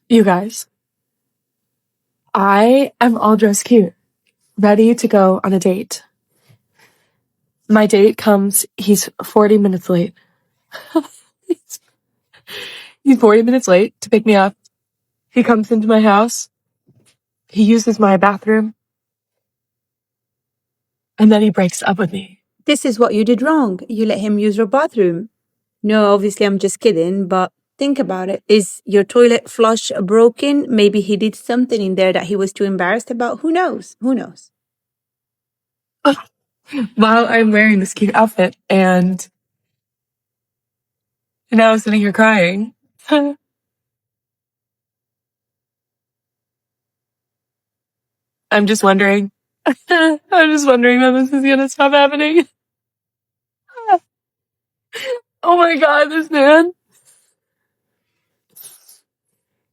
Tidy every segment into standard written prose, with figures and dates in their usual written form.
You guys, I am all dressed cute, ready to go on a date. My date comes, he's 40 minutes late. He's 40 minutes late to pick me up. He comes into my house. He uses my bathroom. And then he breaks up with me. This is what you did wrong. You let him use your bathroom. No, obviously I'm just kidding, but think about it. Is your toilet flush broken? Maybe he did something in there that he was too embarrassed about. Who knows? Who knows? While I'm wearing this cute outfit and now I'm sitting here crying. I'm just wondering. I'm just wondering when this is gonna stop happening. Oh my god, this man.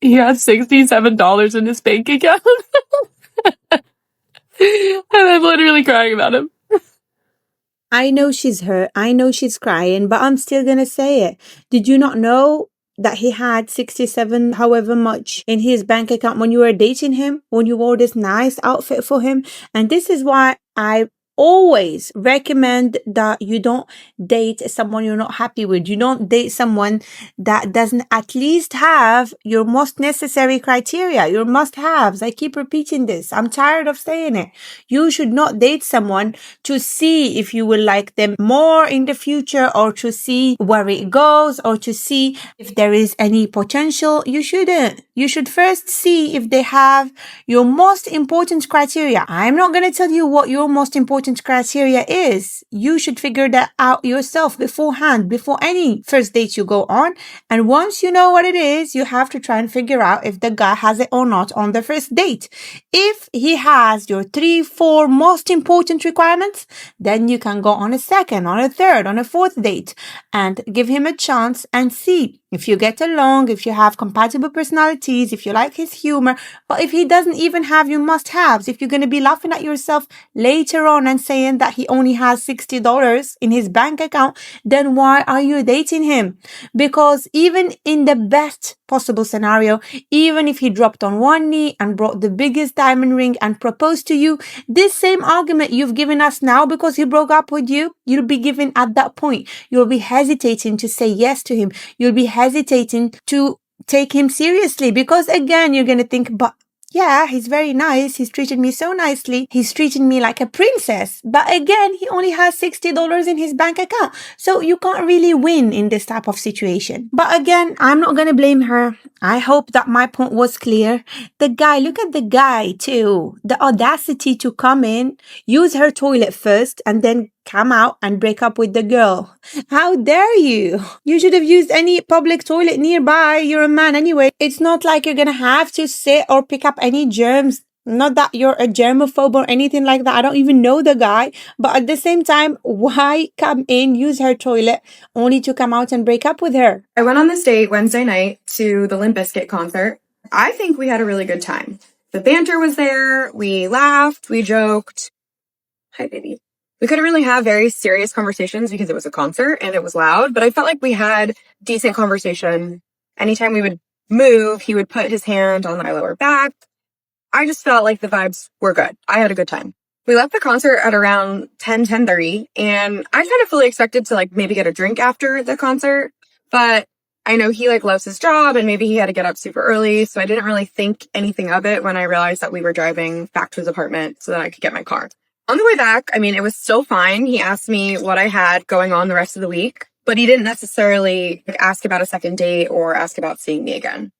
He has $67 in his bank account. And I'm literally crying about him. I know she's hurt. I know she's crying, but I'm still gonna say it. Did you not know that he had 67 however much in his bank account when you were dating him, when you wore this nice outfit for him? And this is why I always recommend that you don't date someone you're not happy with. You don't date someone that doesn't at least have your most necessary criteria, your must-haves. I keep repeating this. I'm tired of saying it. You should not date someone to see if you will like them more in the future, or to see where it goes, or to see if there is any potential. You shouldn't. You should first see if they have your most important criteria. I'm not going to tell you what your most important criteria is. You should figure that out yourself beforehand, before any first date you go on. And once you know what it is, you have to try and figure out if the guy has it or not on the first date. If he has your 3-4 most important requirements, then you can go on a second, on a third, on a fourth date and give him a chance and see if you get along, if you have compatible personalities, if you like his humor. But if he doesn't even have your must-haves, if you're going to be laughing at yourself later on and saying that he only has $60 in his bank account, then why are you dating him? Because even in the best possible scenario, even if he dropped on one knee and brought the biggest diamond ring and proposed to you, this same argument you've given us now because he broke up with you, you'll be given at that point. You'll be hesitating to say yes to him. You'll be hesitating to take him seriously because, again, you're going to think, but yeah, he's very nice. He's treated me so nicely. He's treating me like a princess. But again, he only has $60 in his bank account. So you can't really win in this type of situation. But again, I'm not going to blame her. I hope that my point was clear. The guy, look at the guy too. The audacity to come in, use her toilet first, and then come out and break up with the girl. How dare you? You should have used any public toilet nearby. You're a man anyway. It's not like you're gonna have to sit or pick up any germs. Not that you're a germaphobe or anything like that. I don't even know the guy. But at the same time, why come in, use her toilet, only to come out and break up with her? I went on this date Wednesday night to the Limp Bizkit concert. I think we had a really good time. The banter was there. We laughed. We joked. Hi, baby. We couldn't really have very serious conversations because it was a concert and it was loud, but I felt like we had decent conversation. Anytime we would move, he would put his hand on my lower back. I just felt like the vibes were good. I had a good time. We left the concert at around 10:30, and I kind of fully expected to like maybe get a drink after the concert, but I know he like loves his job and maybe he had to get up super early, so I didn't really think anything of it when I realized that we were driving back to his apartment so that I could get my car. On the way back, I mean, it was still fine. He asked me what I had going on the rest of the week, but he didn't necessarily ask about a second date or ask about seeing me again.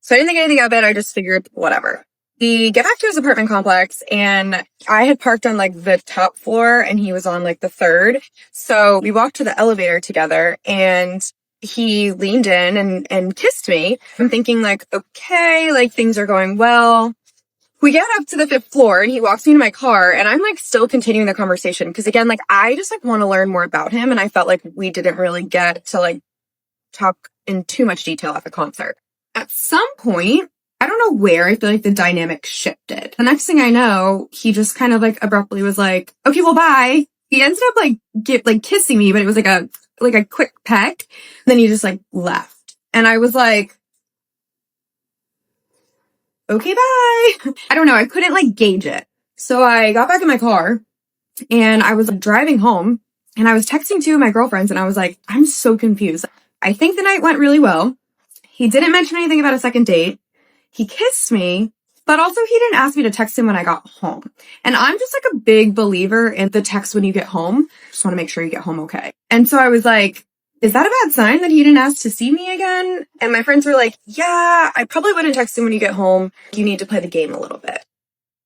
So I didn't think anything of it. I just figured whatever. We get back to his apartment complex and I had parked on like the top floor and he was on like the third. So we walked to the elevator together and he leaned in and kissed me. I'm thinking like, okay, like things are going well. We get up to the 5th floor and he walks me to my car and I'm like still continuing the conversation. Cause again, like I just like want to learn more about him. And I felt like we didn't really get to like talk in too much detail at the concert. At some point, I don't know where, I feel like the dynamic shifted. The next thing I know, he just kind of like abruptly was like, okay, well, bye. He ended up like kissing me, but it was like a quick peck. Then he just like left. And I was like, okay, bye. I don't know. I couldn't like gauge it. So I got back in my car and I was driving home and I was texting two of my girlfriends and I was like, I'm so confused. I think the night went really well. He didn't mention anything about a second date. He kissed me, but also he didn't ask me to text him when I got home. And I'm just like a big believer in the text when you get home. Just want to make sure you get home okay. And so I was like, is that a bad sign that he didn't ask to see me again? And my friends were like, yeah, I probably wouldn't text him when you get home. You need to play the game a little bit.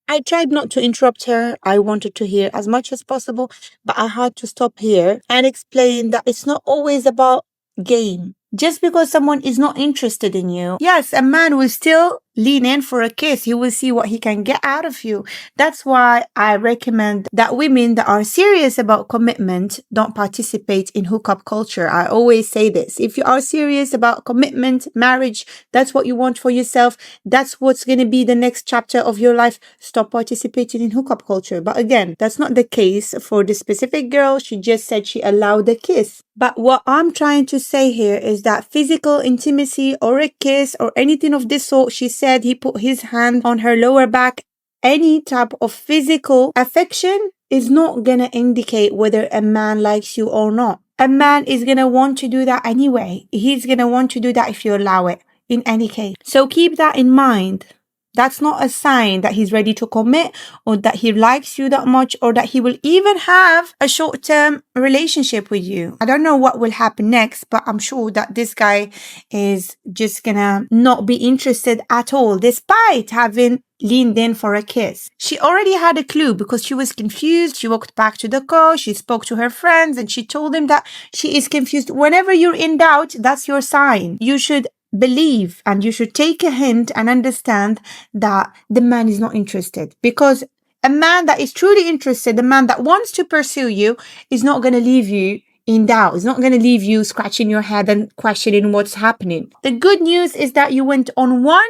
I tried not to interrupt her. I wanted to hear as much as possible, but I had to stop here and explain that it's not always about game. Just because someone is not interested in you, yes, a man will still lean in for a kiss. He will see what he can get out of you. That's why I recommend that women that are serious about commitment don't participate in hookup culture. I always say this. If you are serious about commitment, marriage, that's what you want for yourself, that's what's going to be the next chapter of your life, stop participating in hookup culture. But again, that's not the case for the specific girl. She just said she allowed the kiss. But what I'm trying to say here is that physical intimacy or a kiss or anything of this sort, she said he put his hand on her lower back, any type of physical affection is not gonna indicate whether a man likes you or not. A man is gonna want to do that anyway. He's gonna want to do that if you allow it, in any case. So keep that in mind. That's not a sign that he's ready to commit or that he likes you that much or that he will even have a short-term relationship with you. I don't know what will happen next, but I'm sure that this guy is just gonna not be interested at all, despite having leaned in for a kiss. She already had a clue because she was confused. She walked back to the car. She spoke to her friends and she told them that she is confused. Whenever you're in doubt, that's your sign. You should believe and you should take a hint and understand that the man is not interested, because a man that is truly interested, the man that wants to pursue you, is not going to leave you in doubt. It's not going to leave you scratching your head and questioning what's happening. The good news is that you went on one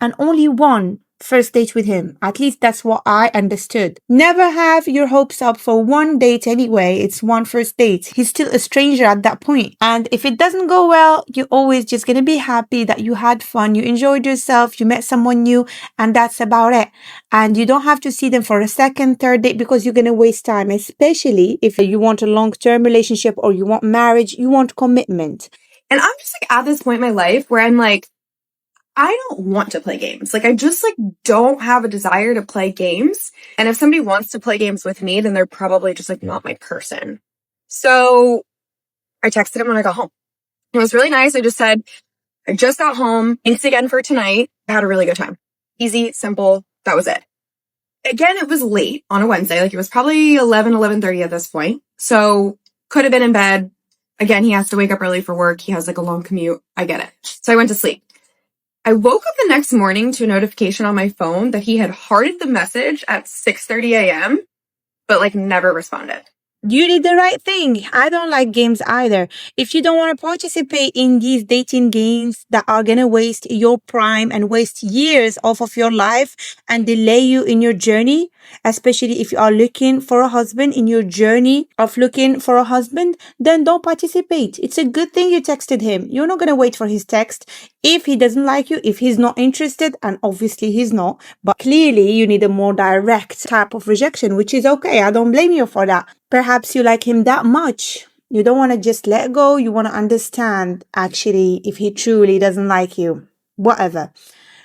and only one first date with him. At least that's what I understood. Never have your hopes up for one date anyway. It's one first date. He's still a stranger at that point. And if it doesn't go well, you're always just going to be happy that you had fun, you enjoyed yourself, you met someone new, and that's about it. And you don't have to see them for a second, third date because you're going to waste time, especially if you want a long-term relationship or you want marriage, you want commitment. And I'm just like at this point in my life where I'm like, I don't want to play games. Like, I just don't have a desire to play games. And if somebody wants to play games with me, then they're probably just not my person. So I texted him when I got home. It was really nice. I just said, I just got home. Thanks again for tonight. I had a really good time. Easy, simple. That was it. Again, it was late on a Wednesday. Like, it was probably 11:30 at this point. So could have been in bed. Again, he has to wake up early for work. He has a long commute. I get it. So I went to sleep. I woke up the next morning to a notification on my phone that he had hearted the message at 6:30 a.m., but never responded. You did the right thing. I don't like games either. If you don't want to participate in these dating games that are going to waste your prime and waste years off of your life and delay you in your journey, especially if you are looking for a husband in your journey of looking for a husband, then don't participate. It's a good thing you texted him. You're not going to wait for his text. If he doesn't like you, if he's not interested, and obviously he's not, but clearly you need a more direct type of rejection, which is okay. I don't blame you for that. Perhaps you like him that much. You don't want to just let go. You want to understand actually if he truly doesn't like you. Whatever.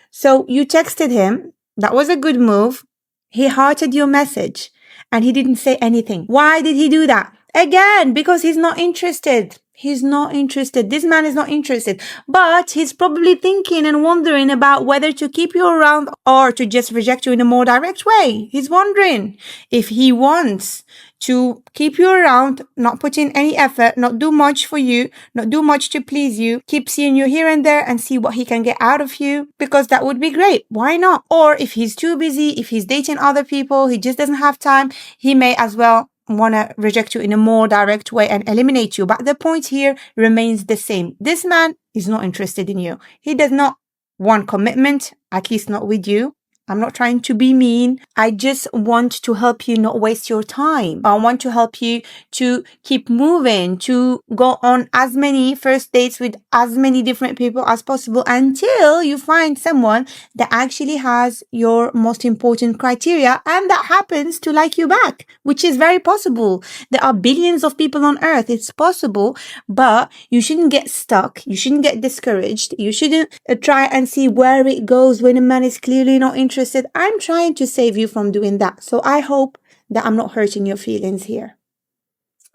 So you texted him. That was a good move. He hearted your message and he didn't say anything. Why did he do that? Again, because he's not interested. He's not interested. This man is not interested. But he's probably thinking and wondering about whether to keep you around or to just reject you in a more direct way. He's wondering if he wants to keep you around, not put in any effort, not do much for you, not do much to please you, keep seeing you here and there and see what he can get out of you, because that would be great. Why not? Or if he's too busy, if he's dating other people, he just doesn't have time, he may as well want to reject you in a more direct way and eliminate you. But the point here remains the same. This man is not interested in you. He does not want commitment, at least not with you. I'm not trying to be mean. I just want to help you not waste your time. I want to help you to keep moving, to go on as many first dates with as many different people as possible until you find someone that actually has your most important criteria and that happens to like you back, which is very possible. There are billions of people on earth. It's possible, but you shouldn't get stuck. You shouldn't get discouraged. You shouldn't try and see where it goes when a man is clearly not interested. I'm trying to save you from doing that. So I hope that I'm not hurting your feelings here.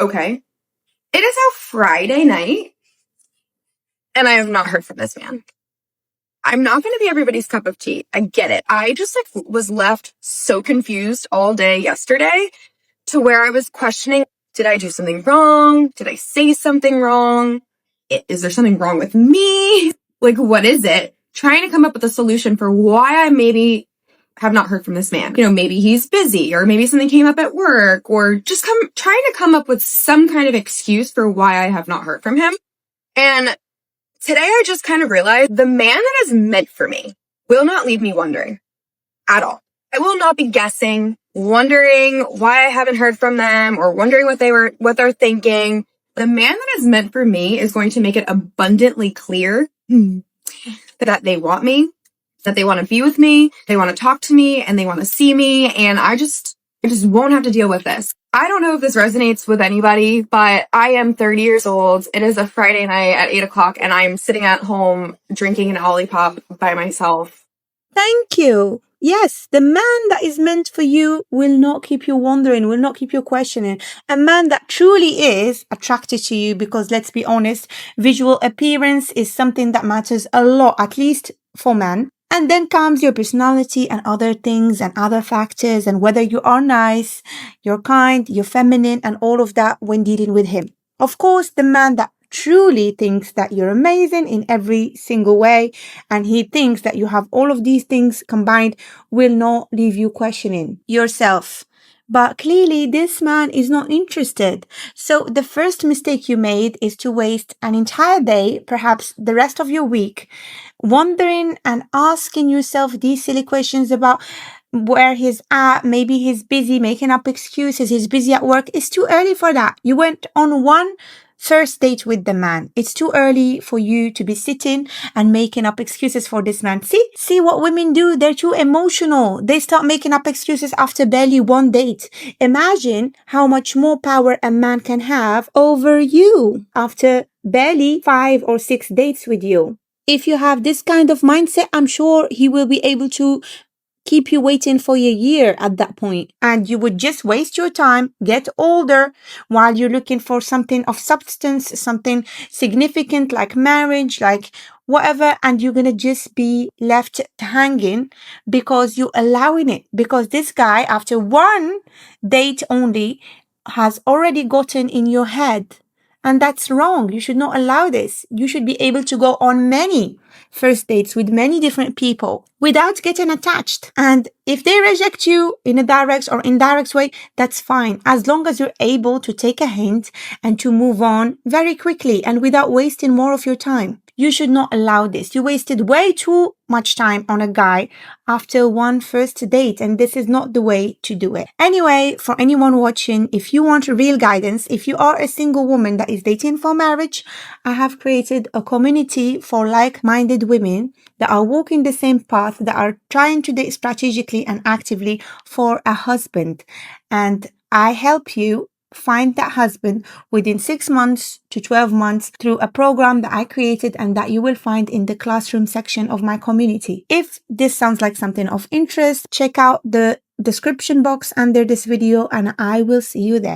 Okay. It is now Friday night, and I have not heard from this man. I'm not going to be everybody's cup of tea. I get it. I just was left so confused all day yesterday to where I was questioning, did I do something wrong? Did I say something wrong? Is there something wrong with me? Like, what is it? Trying to come up with a solution for why I maybe have not heard from this man. Maybe he's busy, or maybe something came up at work, or just trying to come up with some kind of excuse for why I have not heard from him. And today I just kind of realized the man that is meant for me will not leave me wondering at all. I will not be guessing, wondering why I haven't heard from them, or wondering what they're thinking. The man that is meant for me is going to make it abundantly clear that they want me, that they want to be with me, they want to talk to me, and they want to see me, and I just won't have to deal with this. I don't know if this resonates with anybody, but I am 30 years old. It is a Friday night at 8 o'clock, and I'm sitting at home drinking an Olipop by myself. Thank you. Yes, the man that is meant for you will not keep you wondering, will not keep you questioning. A man that truly is attracted to you, because let's be honest, visual appearance is something that matters a lot, at least for men. And then comes your personality and other things and other factors, and whether you are nice, you're kind, you're feminine, and all of that when dealing with him. Of course, the man that truly thinks that you're amazing in every single way, and he thinks that you have all of these things combined, will not leave you questioning yourself. But clearly this man is not interested. So the first mistake you made is to waste an entire day, perhaps the rest of your week, wondering and asking yourself these silly questions about where he's at. Maybe he's busy, making up excuses. He's busy at work. It's too early for that. You went on one first date with the man. It's too early for you to be sitting and making up excuses for this man. See what women do? They're too emotional. They start making up excuses after barely one date. Imagine how much more power a man can have over you after barely 5 or 6 dates with you. If you have this kind of mindset, I'm sure he will be able to keep you waiting for a year at that point. And you would just waste your time, get older, while you're looking for something of substance, something significant like marriage, like whatever. And you're going to just be left hanging because you're allowing it. Because this guy, after one date only, has already gotten in your head. And that's wrong. You should not allow this. You should be able to go on many first dates with many different people without getting attached. And if they reject you in a direct or indirect way, that's fine. As long as you're able to take a hint and to move on very quickly and without wasting more of your time. You should not allow this. You wasted way too much time on a guy after one first date, and this is not the way to do it. Anyway, for anyone watching, if you want real guidance, if you are a single woman that is dating for marriage, I have created a community for like-minded women that are walking the same path, that are trying to date strategically and actively for a husband. And I help you find that husband within 6 months to 12 months through a program that I created and that you will find in the classroom section of my community. If this sounds like something of interest, check out the description box under this video and I will see you there.